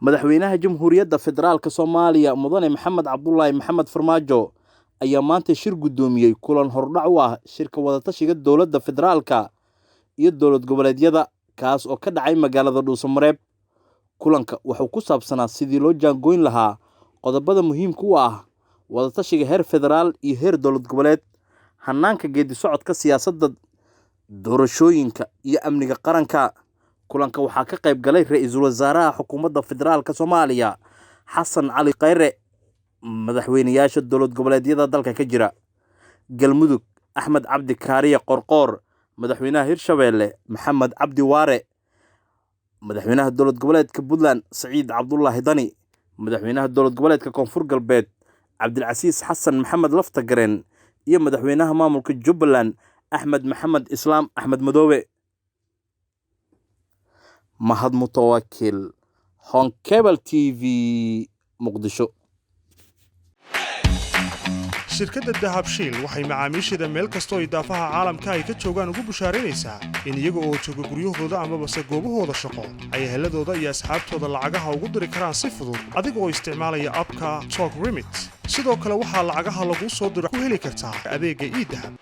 madaxweynaha jamhuuriyadda federaalka Soomaaliya mudane Maxamed Cabdullaahi Maxamed Farmaajo ayaa maanta shir gudoomiyay kulan hordhac u ah shirka wadatashiga dowladda federaalka iyo dowlad goboleedyada kaas oo ka dhacay magaalada Dhuusamareeb. Kulanka wuxuu ku saabsanaa sidii loo jaangoyn lahaa qodobada muhiimka u ah wadatashiga heer federaal iyo heer dowlad goboleed, hanaanka geedi socodka siyaasadda doorashooyinka iyo amniga qaranka. Kulanka waxaa ka qayb galay ra'iisul wasaaraha xukuumadda federaalka Soomaaliya Xasan Cali Khayre, madaxweynayaasha dowlad goboleedyada dalka ka jira Galmudug Axmed Cabdi Kaariye Qorqoor, madaxweynaha Hirshabeelle Maxamed Cabdi Waare, madaxweynaha dowlad goboleedka Puntland Saciid Cabdullaahi Dani, madaxweynaha dowlad goboleedka Koonfur Galbeed Cabdilcasiis Xasan Maxamed Laftagareen iyo madaxweynaha maamulka Jubbaland Axmed Maxamed Islaam Axmed Madoobe. Mahad Mutawakkil, Hon Cable TV, Muqdisho. shirkadda Dahab Shiil waxay macaamiisheeda meel kasta oo idaafaha caalamka ay ka joogaan ugu bushaaraynaysaa in iyaga oo jooga guryahooda ama goobahooda shaqo ay heladooda iyo asxaabtooda lacagaha ugu diri karaan si fudud adiga oo isticmaalaya abka Talk Remit. sidoo kale waxaa lacagaha lagu soo diro ku heli kartaa adeegga eDahab.